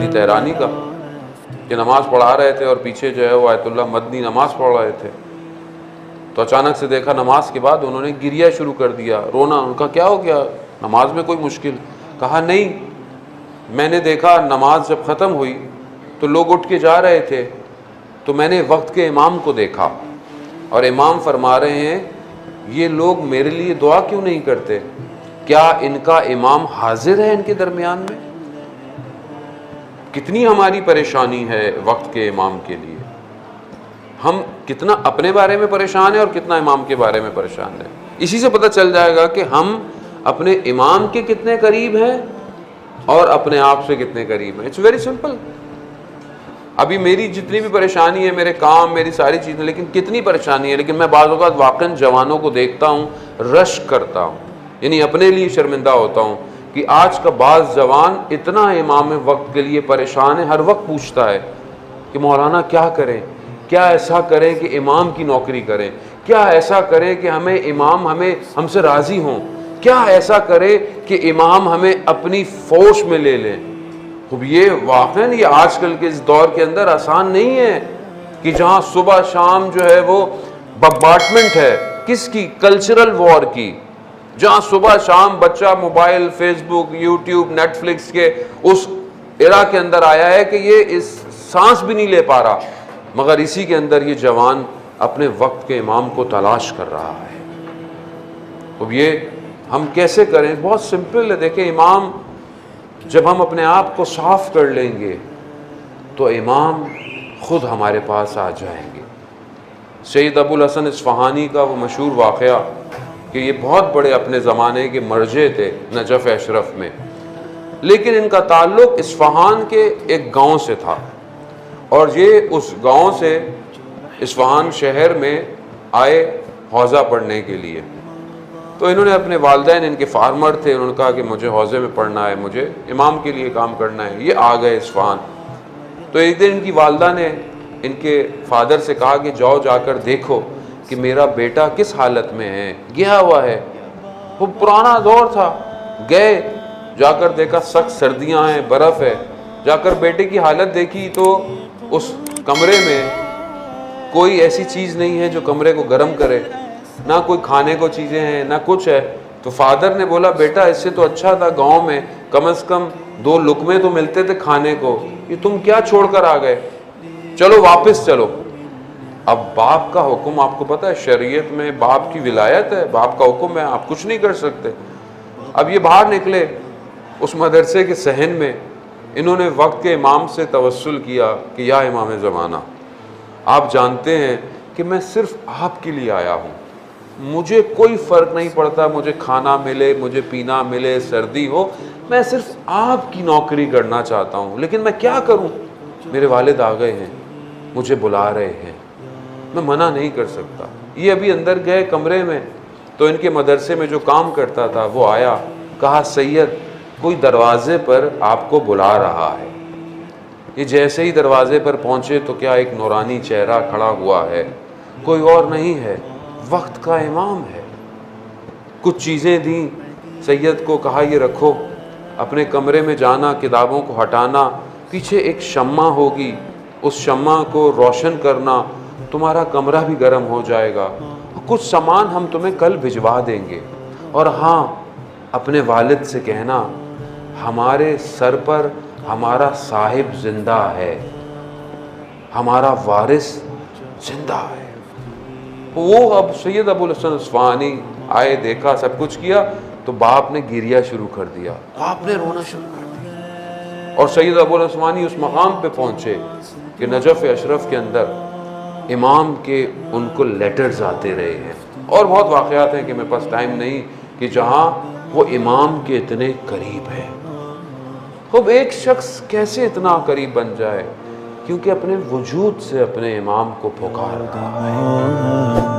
مہدی تہرانی کا کہ نماز پڑھا رہے تھے اور پیچھے جو ہے وہ آیت اللہ مدنی نماز پڑھ رہے تھے، تو اچانک سے دیکھا نماز کے بعد انہوں نے گریہ شروع کر دیا، رونا۔ ان کا کیا ہو گیا، نماز میں کوئی مشکل؟ کہا نہیں، میں نے دیکھا نماز جب ختم ہوئی تو لوگ اٹھ کے جا رہے تھے، تو میں نے وقت کے امام کو دیکھا اور امام فرما رہے ہیں یہ لوگ میرے لیے دعا کیوں نہیں کرتے؟ کیا ان کا امام حاضر ہے ان کے درمیان میں؟ کتنی ہماری پریشانی ہے وقت کے امام کے لیے، ہم کتنا اپنے بارے میں پریشان ہیں اور کتنا امام کے بارے میں پریشان ہیں۔ اسی سے پتہ چل جائے گا کہ ہم اپنے امام کے کتنے قریب ہیں اور اپنے آپ سے کتنے قریب ہیں۔ It's very simple. ابھی میری جتنی بھی پریشانی ہے، میرے کام، میری ساری چیزیں، لیکن کتنی پریشانی ہے، لیکن میں بعض اوقات واقعاً جوانوں کو دیکھتا ہوں، رشک کرتا ہوں، یعنی اپنے لیے شرمندہ ہوتا ہوں کہ آج کا بعض جوان اتنا امام وقت کے لیے پریشان ہے، ہر وقت پوچھتا ہے کہ مولانا کیا کریں، کیا ایسا کریں کہ امام کی نوکری کریں، کیا ایسا کریں کہ امام ہم سے راضی ہوں، کیا ایسا کرے کہ امام ہمیں اپنی فوش میں لے لیں۔ خب یہ واقعاً یہ آج کل کے اس دور کے اندر آسان نہیں ہے کہ جہاں صبح شام جو ہے وہ بمبارڈمنٹ ہے، کس کی؟ کلچرل وار کی، جہاں صبح شام بچہ موبائل، فیس بک، یوٹیوب، نیٹ فلکس کے اس ایرا کے اندر آیا ہے کہ یہ اس سانس بھی نہیں لے پا رہا، مگر اسی کے اندر یہ جوان اپنے وقت کے امام کو تلاش کر رہا ہے۔ اب یہ ہم کیسے کریں؟ بہت سمپل ہے۔ دیکھیں، امام جب ہم اپنے آپ کو صاف کر لیں گے تو امام خود ہمارے پاس آ جائیں گے۔ سید ابو الحسن اصفہانی کا وہ مشہور واقعہ کہ یہ بہت بڑے اپنے زمانے کے مرجع تھے نجف اشرف میں، لیکن ان کا تعلق اصفہان کے ایک گاؤں سے تھا، اور یہ اس گاؤں سے اصفہان شہر میں آئے حوضہ پڑھنے کے لیے۔ تو انہوں نے اپنے والدین، ان کے فارمر تھے، انہوں نے کہا کہ مجھے حوضے میں پڑھنا ہے، مجھے امام کے لیے کام کرنا ہے۔ یہ آ گئے اصفہان۔ تو ایک دن ان کی والدہ نے ان کے فادر سے کہا کہ جاؤ جا کر دیکھو کہ میرا بیٹا کس حالت میں ہے، گیا ہوا ہے۔ وہ پرانا دور تھا، گئے، جا کر دیکھا سخت سردیاں ہیں، برف ہے۔ جا کر بیٹے کی حالت دیکھی تو اس کمرے میں کوئی ایسی چیز نہیں ہے جو کمرے کو گرم کرے، نہ کوئی کھانے کو چیزیں ہیں، نہ کچھ ہے۔ تو فادر نے بولا بیٹا اس سے تو اچھا تھا گاؤں میں کم از کم 2 لقمے تو ملتے تھے کھانے کو، یہ تم کیا چھوڑ کر آ گئے، چلو واپس چلو۔ اب باپ کا حکم آپ کو پتہ ہے شریعت میں باپ کی ولایت ہے، باپ کا حکم ہے، آپ کچھ نہیں کر سکتے۔ اب یہ باہر نکلے اس مدرسے کے صحن میں، انہوں نے وقت کے امام سے توسل کیا کہ یا امام زمانہ، آپ جانتے ہیں کہ میں صرف آپ کے لیے آیا ہوں، مجھے کوئی فرق نہیں پڑتا، مجھے کھانا ملے، مجھے پینا ملے، سردی ہو، میں صرف آپ کی نوکری کرنا چاہتا ہوں، لیکن میں کیا کروں؟ میرے والد آ گئے ہیں، مجھے بلا رہے ہیں، میں منع نہیں کر سکتا۔ یہ ابھی اندر گئے کمرے میں تو ان کے مدرسے میں جو کام کرتا تھا وہ آیا، کہا سید کوئی دروازے پر آپ کو بلا رہا ہے۔ یہ جیسے ہی دروازے پر پہنچے تو کیا ایک نورانی چہرہ کھڑا ہوا ہے، کوئی اور نہیں ہے، وقت کا امام ہے۔ کچھ چیزیں دیں سید کو، کہا یہ رکھو، اپنے کمرے میں جانا، کتابوں کو ہٹانا، پیچھے ایک شمع ہوگی، اس شمع کو روشن کرنا، تمہارا کمرہ بھی گرم ہو جائے گا، کچھ سامان ہم تمہیں کل بھجوا دیں گے، اور ہاں اپنے والد سے کہنا ہمارے سر پر ہمارا صاحب زندہ ہے، ہمارا وارث زندہ ہے۔ وہ اب سید ابو الحسن اصفہانی آئے، دیکھا، سب کچھ کیا، تو باپ نے گریہ شروع کر دیا، باپ نے رونا شروع کر دیا، اور سید ابو الحسن اصفہانی اس مقام پہ پہنچے کہ نجف اشرف کے اندر امام کے ان کو لیٹرز آتے رہے ہیں، اور بہت واقعات ہیں کہ میرے پاس ٹائم نہیں، کہ جہاں وہ امام کے اتنے قریب ہے۔ اب ایک شخص کیسے اتنا قریب بن جائے؟ کیونکہ اپنے وجود سے اپنے امام کو پکار رہا ہے۔